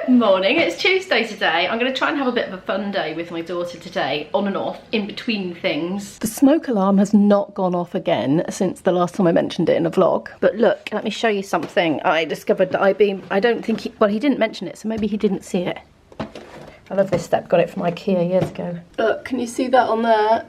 Good morning, it's Tuesday today. I'm going to try and have a bit of a fun day with my daughter today, on and off, in between things. The smoke alarm has not gone off again since the last time I mentioned it in a vlog. But look, let me show you something I discovered that I don't think he didn't mention it, so maybe he didn't see it. I love this step, got it from IKEA years ago. Look, can you see that on there?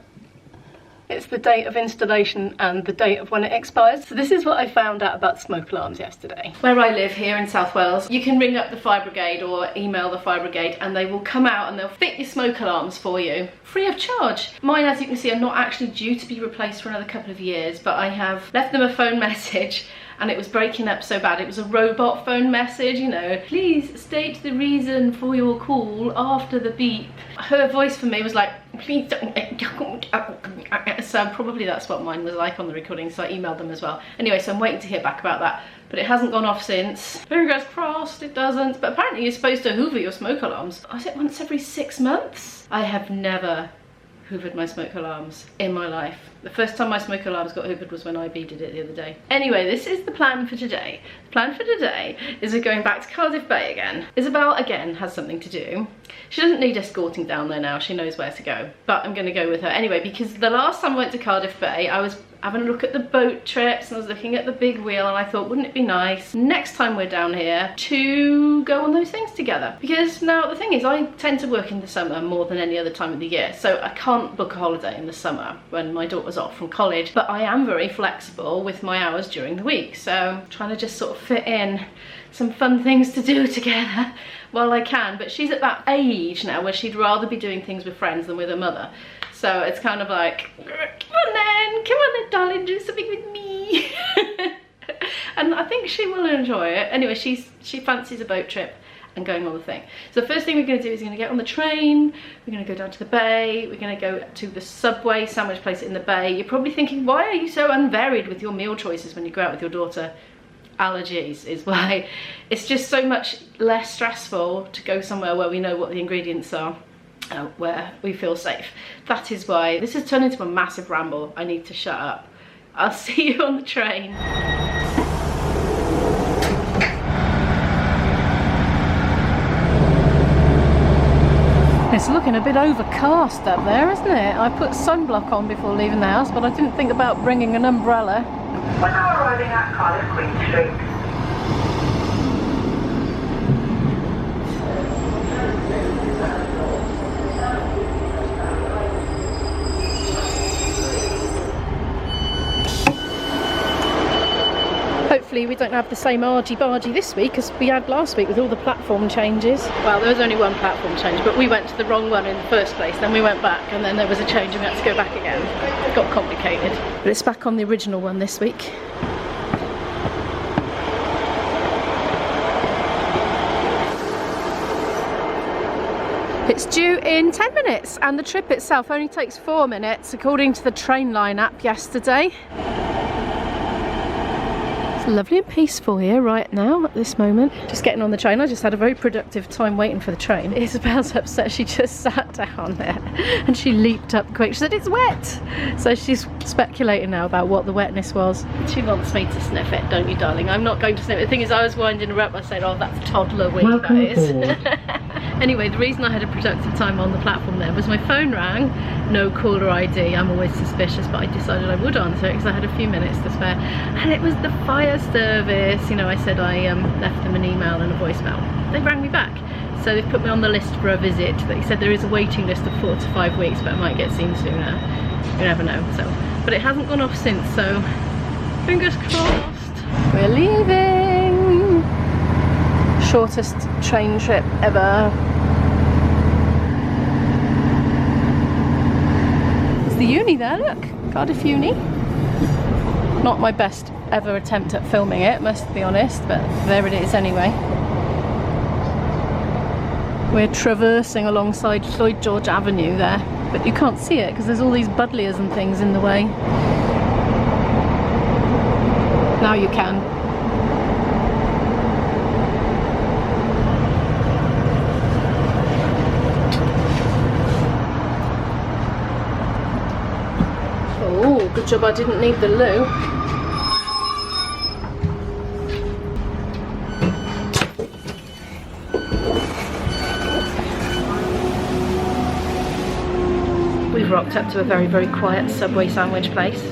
It's the date of installation and the date of when it expires. So this is what I found out about smoke alarms yesterday. Where I live here in South Wales, you can ring up the fire brigade or email the fire brigade and they will come out and they'll fit your smoke alarms for you, free of charge. Mine, as you can see, are not actually due to be replaced for another couple of years, but I have left them a phone message and it was breaking up so bad. It was a robot phone message, you know, please state the reason for your call after the beep. Her voice for me was like, please don't, so probably that's what mine was like on the recording, so I emailed them as well. Anyway, so I'm waiting to hear back about that, but it hasn't gone off since. Fingers crossed it doesn't, but apparently you're supposed to hoover your smoke alarms. Was it once every 6 months? I have never hoovered my smoke alarms in my life. The first time my smoke alarms got hoovered was when IB did it the other day. Anyway, this is the plan for today. The plan for today is we're going back to Cardiff Bay again. Isabel, again, has something to do. She doesn't need escorting down there now, she knows where to go. But I'm gonna go with her anyway, because the last time I went to Cardiff Bay, I was having a look at the boat trips and I was looking at the big wheel and I thought, wouldn't it be nice next time we're down here to go on those things together? Because now the thing is, I tend to work in the summer more than any other time of the year, so I can't book a holiday in the summer when my daughter's off from college, but I am very flexible with my hours during the week, so I'm trying to just sort of fit in some fun things to do together while I can. But she's at that age now where she'd rather be doing things with friends than with her mother. So it's kind of like, come on then, darling, do something with me. And I think she will enjoy it. Anyway, she fancies a boat trip and going on the thing. So the first thing we're going to do is going to get on the train, we're going to go down to the bay, we're going to go to the Subway sandwich place in the bay. You're probably thinking, why are you so unvaried with your meal choices when you go out with your daughter? Allergies is why. It's just so much less stressful to go somewhere where we know what the ingredients are. Where we feel safe. That is why. This has turned into a massive ramble. I need to shut up. I'll see you on the train. It's looking a bit overcast up there, isn't it? I put sunblock on before leaving the house, but I didn't think about bringing an umbrella. We're now arriving at Cardiff Queen Street. Hopefully we don't have the same argy-bargy this week as we had last week with all the platform changes. Well, there was only one platform change, but we went to the wrong one in the first place, then we went back and then there was a change and we had to go back again. It got complicated. But it's back on the original one this week. It's due in 10 minutes and the trip itself only takes 4 minutes according to the Trainline app yesterday. Lovely and peaceful here right now at this moment. Just getting on the train. I just had a very productive time waiting for the train. Isabel's upset. She just sat down there and she leaped up quick. She said, it's wet. So she's speculating now about what the wetness was. She wants me to sniff it, don't you, darling? I'm not going to sniff it. The thing is, I was winding her up. I said, oh, that's toddler wee, that is. Anyway, the reason I had a productive time on the platform there was my phone rang. No caller ID. I'm always suspicious, but I decided I would answer it because I had a few minutes to spare. And it was the fire service. You know, I said I left them an email and a voicemail. They rang me back. So they've put me on the list for a visit. They said there is a waiting list of 4 to 5 weeks, but I might get seen sooner. You never know. So, but it hasn't gone off since, so fingers crossed. We're leaving. Shortest train trip ever. There's the uni there, look. Cardiff Uni. Not my best ever attempt at filming it, must be honest, but there it is anyway. We're traversing alongside Lloyd George Avenue there, but you can't see it because there's all these buddleias and things in the way. Now you can. Oh, good job I didn't need the loo. We've rocked up to a very, very quiet Subway sandwich place.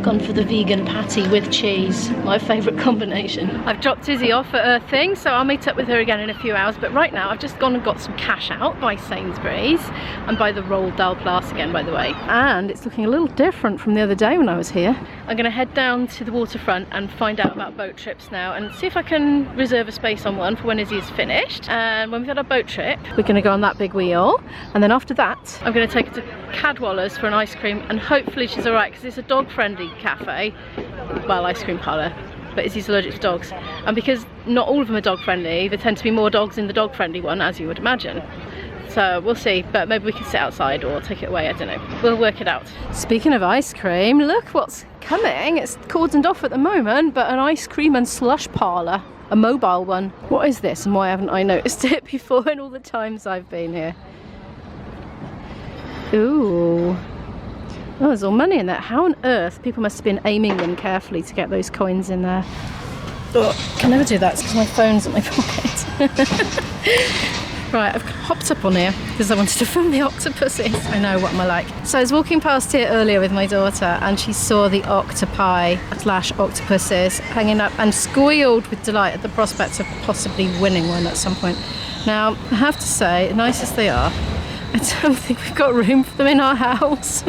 Gone for the vegan patty with cheese, my favourite combination. I've dropped Izzy off at her thing, so I'll meet up with her again in a few hours, but right now I've just gone and got some cash out by Sainsbury's and by the Roald Dahl Place again, by the way, and it's looking a little different from the other day when I was here. I'm going to head down to the waterfront and find out about boat trips now and see if I can reserve a space on one for when Izzy is finished. And when we've had our boat trip, we're going to go on that big wheel, and then after that I'm going to take her to Cadwaladers for an ice cream, and hopefully she's alright because it's a dog friendly cafe, well, ice cream parlour, but Izzy's allergic to dogs, and because not all of them are dog friendly, there tend to be more dogs in the dog friendly one, as you would imagine. So we'll see, but maybe we can sit outside or take it away, I don't know, we'll work it out. Speaking of ice cream, look what's coming. It's cordoned off at the moment, but an ice cream and slush parlour, a mobile one. What is this and why haven't I noticed it before in all the times I've been here? Ooh. Oh, there's all money in there. How on earth? People must have been aiming them carefully to get those coins in there. Oh, can never do that because my phone's in my pocket. Right, I've hopped up on here because I wanted to film the octopuses. I know, what am I like? So I was walking past here earlier with my daughter and she saw the octopi slash octopuses hanging up and squealed with delight at the prospect of possibly winning one at some point. Now, I have to say, nice as they are, I don't think we've got room for them in our house.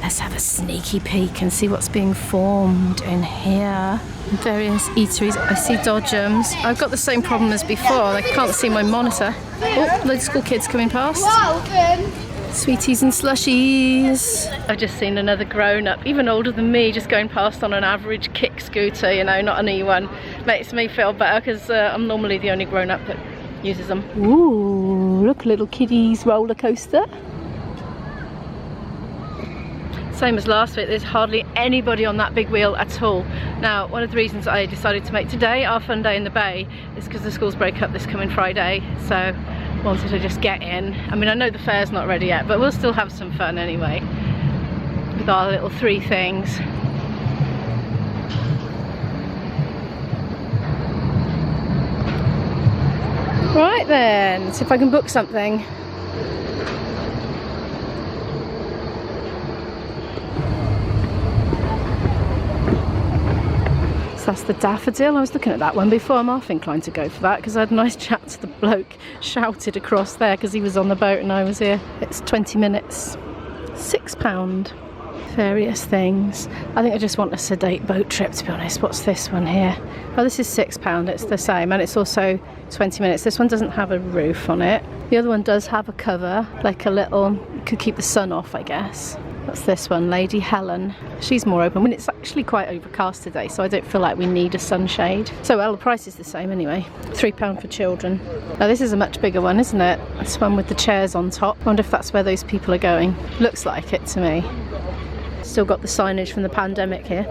Let's have a sneaky peek and see what's being formed in here. Various eateries. I see dodgems. I've got the same problem as before. I can't see my monitor. Oh, loads of school kids coming past. Sweeties and slushies. I've just seen another grown-up, even older than me, just going past on an average kick scooter, you know, not an E1. Makes me feel better because I'm normally the only grown-up that uses them. Ooh, look, a little kiddies roller coaster. Same as last week, there's hardly anybody on that big wheel at all. Now, one of the reasons I decided to make today our fun day in the bay is because the schools break up this coming Friday, so wanted to just get in. I mean, I know the fair's not ready yet, but we'll still have some fun anyway with our little three things. Right then, see if I can book something. So that's the daffodil. I was looking at that one before. I'm half inclined to go for that because I had a nice chat to the bloke shouted across there because he was on the boat and I was here. It's 20 minutes, £6. Various things. I think I just want a sedate boat trip, to be honest. What's this one here? Oh, this is £6. It's the same, and it's also 20 minutes. This one doesn't have a roof on it. The other one does have a cover, like a little, could keep the sun off, I guess. That's this one, Lady Helen. She's more open. I mean, it's actually quite overcast today, so I don't feel like we need a sunshade. So, well, the price is the same anyway. £3 for children. Now, this is a much bigger one, isn't it? This one with the chairs on top. I wonder if that's where those people are going. Looks like it to me. Still got the signage from the pandemic here.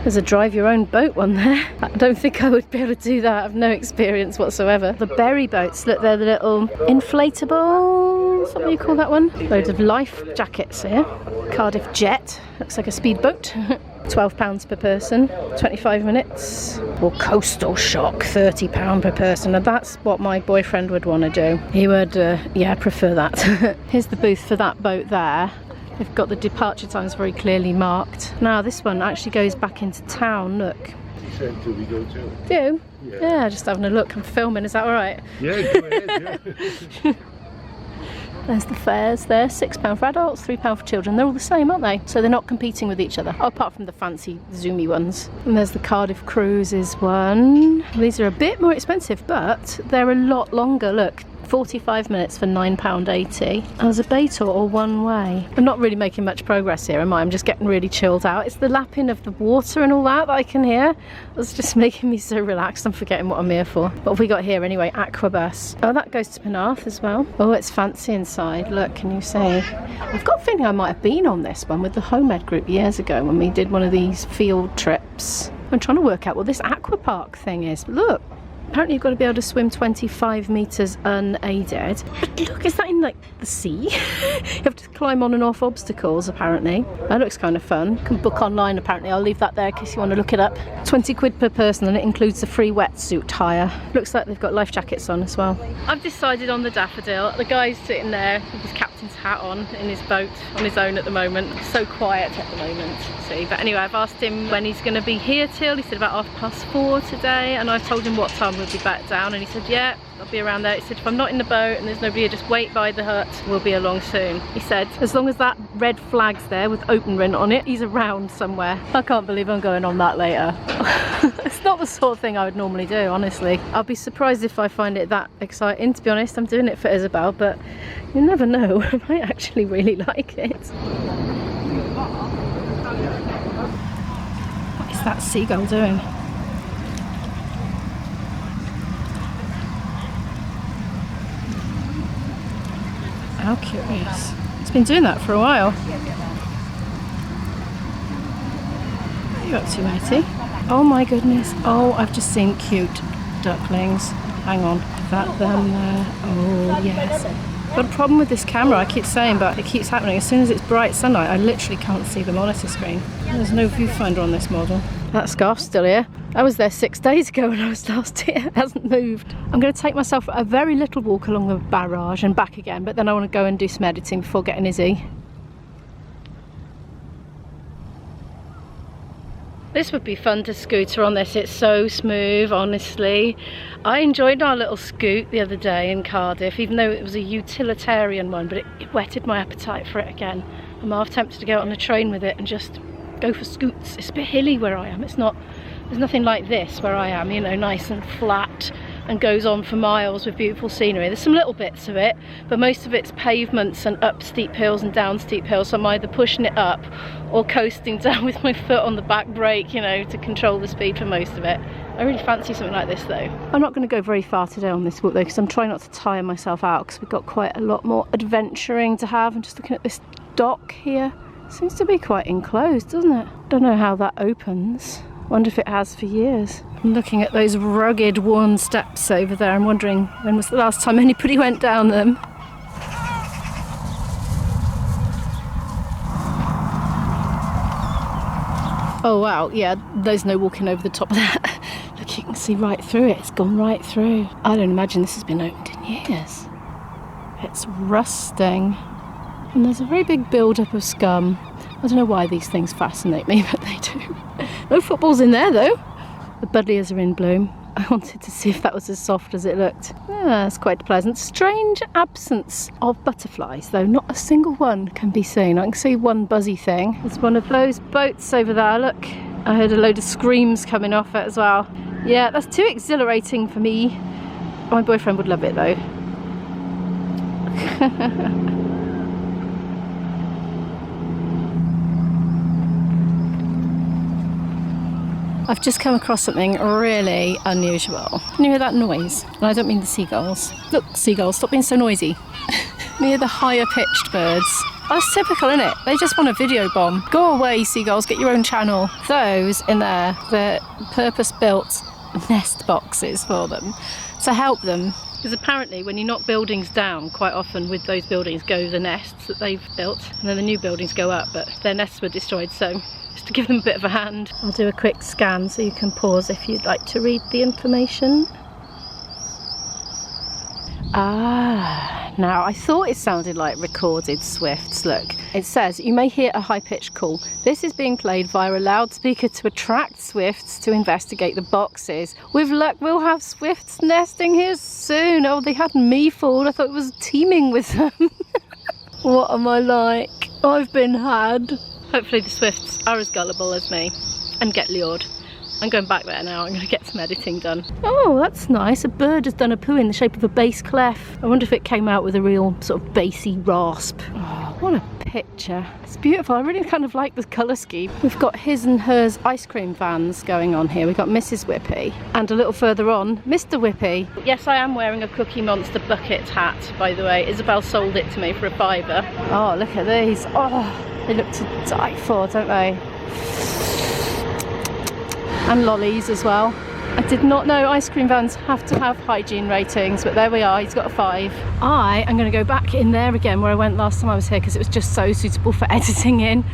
There's a drive your own boat one there. I don't think I would be able to do that. I've no experience whatsoever. The berry boats, look, they're the little inflatable, what do you call that one? Loads of life jackets here. Cardiff Jet, looks like a speedboat. £12 per person, 25 minutes. Or Coastal Shock, £30 per person. Now that's what my boyfriend would want to do. He would, yeah, prefer that. Here's the booth for that boat there. They've got the departure times very clearly marked. Now this one actually goes back into town, look. Do we go too? Do? Yeah, just having a look. I'm filming, is that alright? Yeah, go ahead, yeah. There's the fares there, £6 for adults, £3 for children. They're all the same, aren't they? So they're not competing with each other, apart from the fancy zoomy ones. And there's the Cardiff Cruises one. These are a bit more expensive, but they're a lot longer, look. 45 minutes for £9.80. There's a bay tour or one way. I'm not really making much progress here, am I? I'm just getting really chilled out. It's the lapping of the water and all that I can hear. It's just making me so relaxed. I'm forgetting what I'm here for. What have we got here anyway? Aquabus. Oh, that goes to Penarth as well. Oh, it's fancy inside. Look, can you see? I've got a feeling I might have been on this one with the Home Ed group years ago when we did one of these field trips. I'm trying to work out what this aqua park thing is. Look. Apparently you've got to be able to swim 25 metres unaided. But look, is that in like the sea? You have to climb on and off obstacles apparently. That looks kind of fun. You can book online apparently. I'll leave that there in case you want to look it up. 20 quid per person and it includes the free wetsuit hire. Looks like they've got life jackets on as well. I've decided on the daffodil. The guy's sitting there with his captain's hat on in his boat on his own at the moment. So quiet at the moment. See, but anyway, I've asked him when he's going to be here till. He said about 4:30 today, and I've told him what time we'll be back down, and he said yeah, I'll be around there. He said if I'm not in the boat and there's nobody here, just wait by the hut, we'll be along soon. He said as long as that red flag's there with open rent on it, he's around somewhere. I can't believe I'm going on that later. It's not the sort of thing I would normally do, honestly. I'll be surprised if I find it that exciting, to be honest. I'm doing it for Isabel, but you never know. I might actually really like it. What is that seagull doing? How curious. It's been doing that for a while. What are you up to, matey? Oh my goodness. Oh, I've just seen cute ducklings. Hang on. Is that them there? Oh, yes. Got a problem with this camera, I keep saying, but it keeps happening. As soon as it's bright sunlight, I literally can't see the monitor screen. There's no viewfinder on this model. That scarf's still here. I was there 6 days ago when I was last here. It hasn't moved. I'm going to take myself a very little walk along the barrage and back again, but then I want to go and do some editing before getting Izzy. This would be fun to scooter on this. It's so smooth, honestly. I enjoyed our little scoot the other day in Cardiff, even though it was a utilitarian one, but it whetted my appetite for it again. I'm half tempted to go on the train with it and just go for scoots. It's a bit hilly where I am. It's not, there's nothing like this where I am, you know, nice and flat and goes on for miles with beautiful scenery. There's some little bits of it, but most of it's pavements and up steep hills and down steep hills, so I'm either pushing it up or coasting down with my foot on the back brake, you know, to control the speed for most of it. I really fancy something like this though. I'm not going to go very far today on this walk though, because I'm trying not to tire myself out, because we've got quite a lot more adventuring to have. I'm just looking at this dock here. Seems to be quite enclosed, doesn't it? Don't know how that opens. Wonder if it has for years. I'm looking at those rugged, worn steps over there. I'm wondering when was the last time anybody went down them. Oh wow, yeah, there's no walking over the top of that. Look, you can see right through it. It's gone right through. I don't imagine this has been opened in years. It's rusting. And there's a very big build-up of scum. I don't know why these things fascinate me, but they do. No footballs in there though. The buddleias are in bloom. I wanted to see if that was as soft as it looked. Yeah, it's quite pleasant. Strange absence of butterflies though. Not a single one can be seen. I can see one buzzy thing. There's one of those boats over there, look. I heard a load of screams coming off it as well. Yeah, that's too exhilarating for me. My boyfriend would love it though. I've just come across something really unusual. Can you hear that noise? And I don't mean the seagulls. Look, seagulls, stop being so noisy. Near the higher pitched birds. That's typical, isn't it? They just want a video bomb. Go away, seagulls, get your own channel. Those in there, they're purpose-built nest boxes for them to help them. Because apparently when you knock buildings down, quite often with those buildings go the nests that they've built, and then the new buildings go up, but their nests were destroyed, so just to give them a bit of a hand. I'll do a quick scan so you can pause if you'd like to read the information. Ah, now I thought it sounded like recorded swifts. Look, it says you may hear a high-pitched call. This is being played via a loudspeaker to attract swifts to investigate the boxes. With luck, we'll have swifts nesting here soon. Oh, they had me fooled. I thought it was teeming with them. What am I like? I've been had. Hopefully the swifts are as gullible as me and get lured. I'm going back there now. I'm going to get some editing done. Oh, that's nice. A bird has done a poo in the shape of a bass clef. I wonder if it came out with a real sort of bassy rasp. Oh, what a picture. It's beautiful. I really kind of like the colour scheme. We've got his and hers ice cream vans going on here. We've got Mrs. Whippy and a little further on, Mr. Whippy. Yes, I am wearing a Cookie Monster bucket hat, by the way. Isabel sold it to me for £5. Oh, look at these. Oh, they look to die for, don't they? And lollies as well. I did not know ice cream vans have to have hygiene ratings, but there we are, he's got a 5. I am going to go back in there again where I went last time I was here because it was just so suitable for editing in.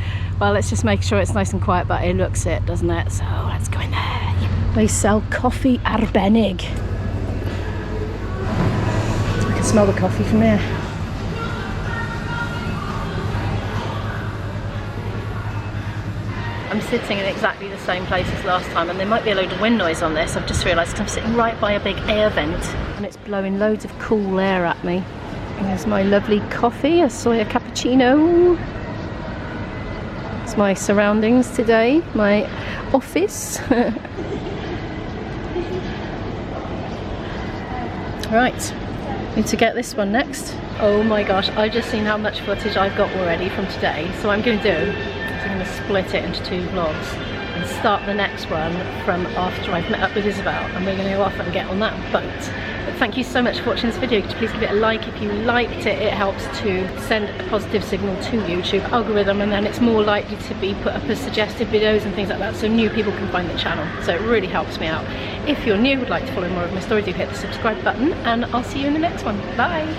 Well, let's just make sure it's nice and quiet, but it looks it, doesn't it? So let's go in there. They sell coffee arbennig. So we can smell the coffee from here. I'm sitting in exactly the same place as last time, and there might be a load of wind noise on this. I've just realised I'm sitting right by a big air vent and it's blowing loads of cool air at me. And there's my lovely coffee, a soya cappuccino. It's my surroundings today, my office. Right, need to get this one next. Oh my gosh, I've just seen how much footage I've got already from today. So what I'm going to do, I'm going to split it into 2 vlogs and start the next one from after I've met up with Isabel, and we're going to go off and get on that boat. But thank you so much for watching this video. Please give it a like if you liked it. It helps to send a positive signal to YouTube algorithm, and then it's more likely to be put up as suggested videos and things like that, so new people can find the channel. So it really helps me out. If you're new, would like to follow more of my story, do hit the subscribe button, and I'll see you in the next one. Bye!